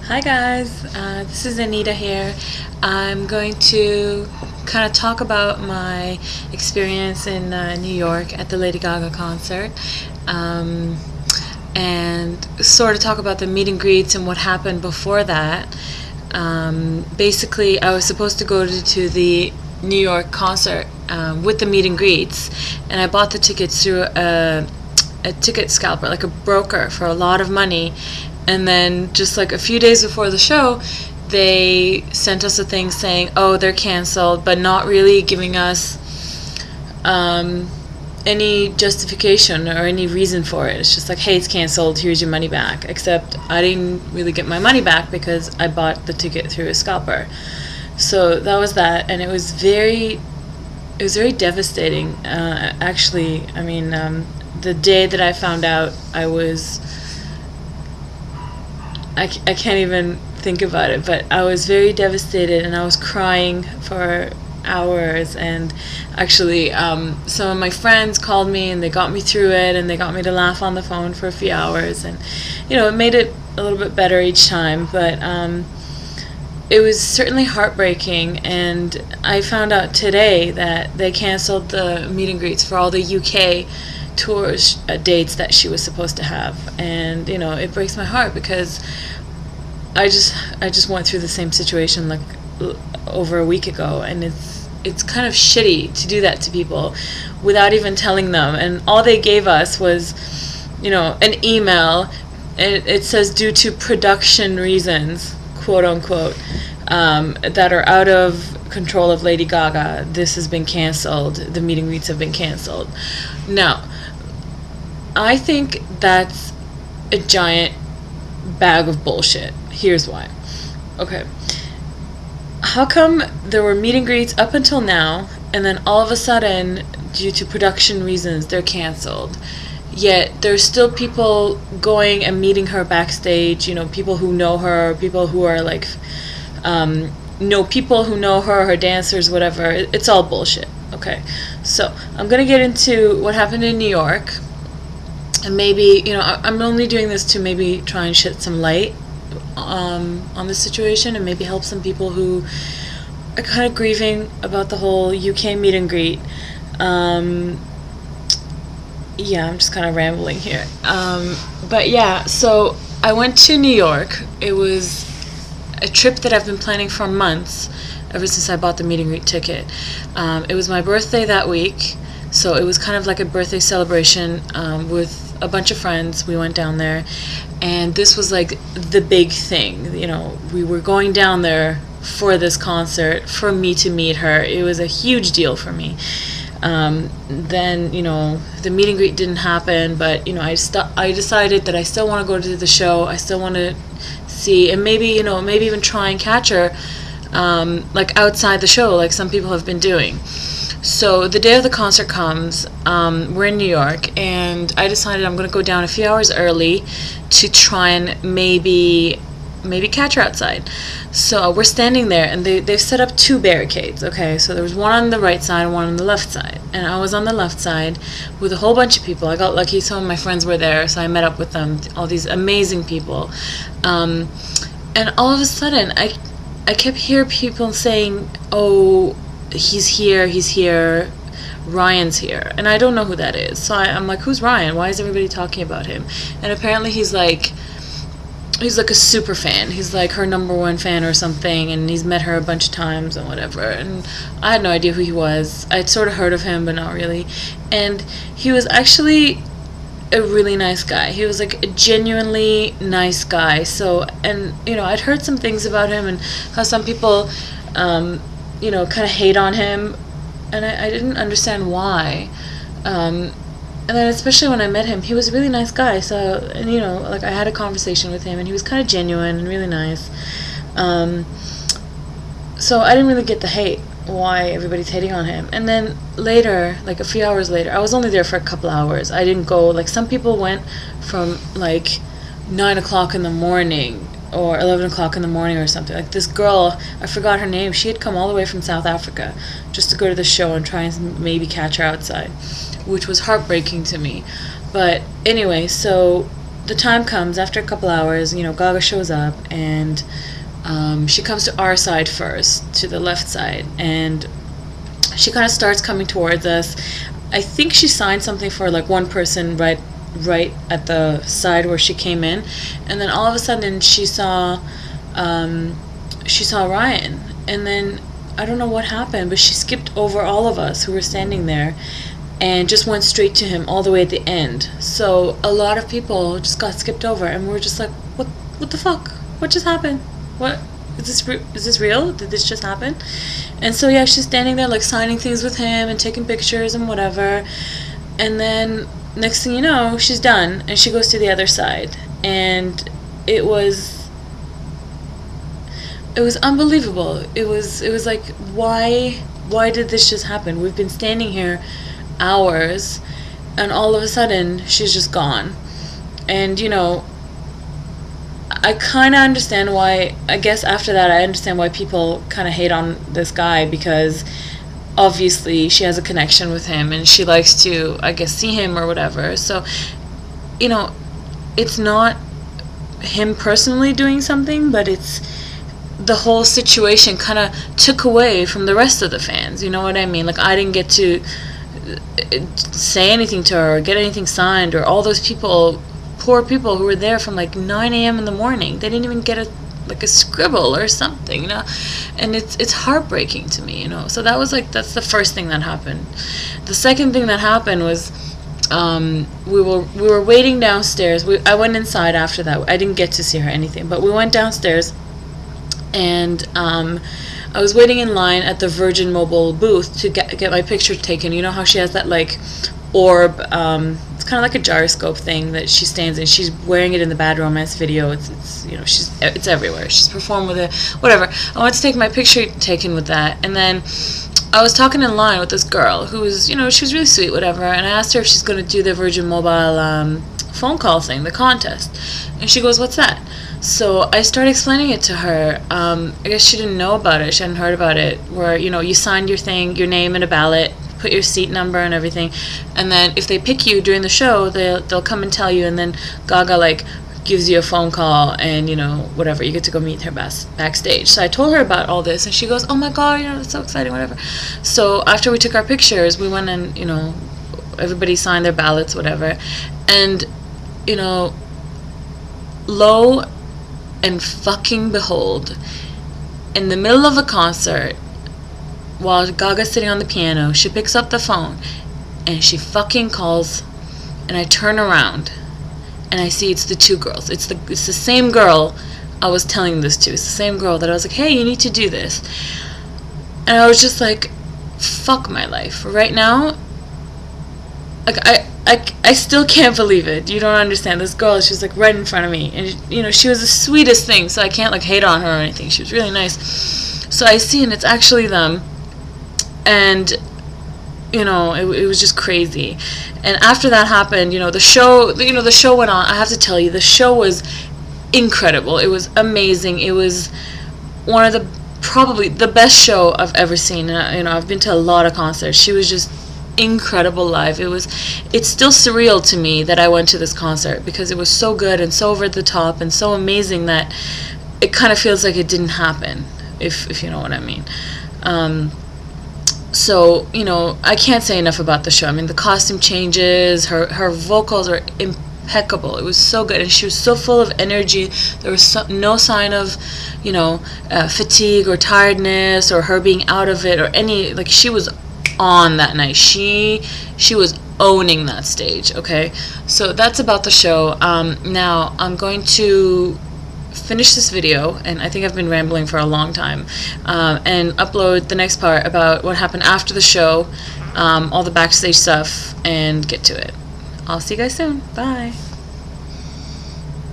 Hi guys, this is Anita here. I'm going to kind of talk about my experience in New York at the Lady Gaga concert, and sort of talk about the meet and greets and what happened before that. Basically, I was supposed to go to the New York concert with the meet and greets, and I bought the tickets through a ticket scalper, like a broker, for a lot of money. And then just like a few days before the show, they sent us a thing saying, oh, they're canceled, but not really giving us any justification or any reason for it. It's just like, hey, it's canceled, here's your money back. Except I didn't really get my money back because I bought the ticket through a scalper. So that was that, and it was very devastating, actually. I mean, the day that I found out, I can't even think about it, but I was very devastated, and I was crying for hours. And actually, some of my friends called me, and they got me through it, and they got me to laugh on the phone for a few hours, and it made it a little bit better each time. But it was certainly heartbreaking, and I found out today that they canceled the meet and greets for all the UK tours dates that she was supposed to have. And it breaks my heart because I just went through the same situation like over a week ago, and it's kind of shitty to do that to people without even telling them. And all they gave us was an email, and it says, due to production reasons, quote unquote, that are out of control of Lady Gaga, this has been canceled, the meet and greets have been canceled. Now, I think that's a giant bag of bullshit. Here's why. Okay. How come there were meet and greets up until now, and then all of a sudden, due to production reasons, they're canceled? Yet there's still people going and meeting her backstage, people who know her, people who are like, people who know her dancers, whatever. It's all bullshit. Okay. So I'm going to get into what happened in New York. And maybe, I'm only doing this to maybe try and shed some light on the situation, and maybe help some people who are kind of grieving about the whole UK meet and greet. Yeah, I'm just kind of rambling here. But yeah, so I went to New York. It was a trip that I've been planning for months, ever since I bought the meet and greet ticket. It was my birthday that week, so it was kind of like a birthday celebration with a bunch of friends. We went down there, and this was like the big thing. We were going down there for this concert, for me to meet her. It was a huge deal for me. Then the meet and greet didn't happen, but I decided that I still want to go to the show. I still want to see, and maybe maybe even try and catch her like outside the show, like some people have been doing. So the day of the concert comes, we're in New York, and I decided I'm going to go down a few hours early to try and maybe catch her outside. So we're standing there, and they've set up two barricades, okay? So there was one on the right side and one on the left side. And I was on the left side with a whole bunch of people. I got lucky, some of my friends were there, so I met up with them, all these amazing people. And all of a sudden, I kept hearing people saying, oh, he's here, Ryan's here. And I don't know who that is. So I'm like, who's Ryan? Why is everybody talking about him? And apparently he's like a super fan. He's like her #1 fan or something, and he's met her a bunch of times and whatever. And I had no idea who he was. I'd sort of heard of him, but not really. And he was actually a really nice guy. He was like a genuinely nice guy. So, and I'd heard some things about him, and how some people kind of hate on him, and I didn't understand why. And then especially when I met him, he was a really nice guy. So, and like I had a conversation with him, and he was kind of genuine and really nice. So I didn't really get the hate, why everybody's hating on him. And then later, like a few hours later, I was only there for a couple hours. I didn't go, like some people went from like 9 o'clock in the morning or 11 o'clock in the morning or something. Like this girl, I forgot her name, she had come all the way from South Africa just to go to the show and try and maybe catch her outside, which was heartbreaking to me. But anyway, so the time comes after a couple hours. Gaga shows up, and she comes to our side first, to the left side, and she kind of starts coming towards us. I think she signed something for like one person right at the side where she came in, and then all of a sudden she saw Ryan, and then I don't know what happened, but she skipped over all of us who were standing there and just went straight to him all the way at the end. So a lot of people just got skipped over, and we're just like, what the fuck? What just happened? What is this real? Did this just happen? And so yeah, she's standing there like signing things with him and taking pictures and whatever, and then next thing you know, she's done and she goes to the other side, and it was unbelievable. It was like, why did this just happen? We've been standing here hours, and all of a sudden she's just gone. And I kind of understand why. I guess after that I understand why people kind of hate on this guy, because obviously she has a connection with him and she likes to, I guess, see him or whatever. So it's not him personally doing something, but it's the whole situation kind of took away from the rest of the fans. You know what I mean? Like, I didn't get to say anything to her or get anything signed, or all those people, poor people who were there from like 9 a.m. in the morning. They didn't even get a scribble or something, and it's heartbreaking to me, So that's the first thing that happened. The second thing that happened was we were waiting downstairs. I went inside after that. I didn't get to see her anything, but we went downstairs, and I was waiting in line at the Virgin Mobile booth to get my picture taken. You know how she has that like orb, it's kind of like a gyroscope thing that she stands in. She's wearing it in the Bad Romance video. It's everywhere. She's performed with it, whatever. I wanted to take my picture taken with that, and then I was talking in line with this girl who was, she was really sweet, whatever, and I asked her if she's going to do the Virgin Mobile phone call thing, the contest, and she goes, "What's that?" So I started explaining it to her. I guess she didn't know about it. She hadn't heard about it, where, you signed your thing, your name in a ballot, put your seat number and everything, and then if they pick you during the show, they'll come and tell you, and then Gaga like gives you a phone call, and whatever, you get to go meet her backstage. So I told her about all this, and she goes, "Oh my god, that's so exciting, whatever." So after we took our pictures, we went and everybody signed their ballots, whatever, and lo and fucking behold, in the middle of a concert, while Gaga's sitting on the piano, she picks up the phone and she fucking calls, and I turn around and I see it's the two girls. It's the same girl I was telling this to. It's the same girl that I was like, "Hey, you need to do this." And I was just like, fuck my life. Right now, like, I still can't believe it. You don't understand. This girl, she was like right in front of me, and she was the sweetest thing, so I can't like hate on her or anything. She was really nice. So I see, and it's actually them. And it was just crazy. And after that happened, the show went on. I have to tell you, the show was incredible. It was amazing. It was one of probably the best show I've ever seen. And I've been to a lot of concerts. She was just incredible live. It's still surreal to me that I went to this concert, because it was so good and so over the top and so amazing that it kind of feels like it didn't happen, if you know what I mean. So, I can't say enough about the show. I mean, the costume changes, her vocals are impeccable. It was so good, and she was so full of energy. There was no sign of, fatigue or tiredness or her being out of it or any, like, she was on that night. She was owning that stage, okay? So that's about the show. Now, I'm going to finish this video, and I think I've been rambling for a long time, and upload the next part about what happened after the show, all the backstage stuff, and get to it. I'll see you guys soon. Bye.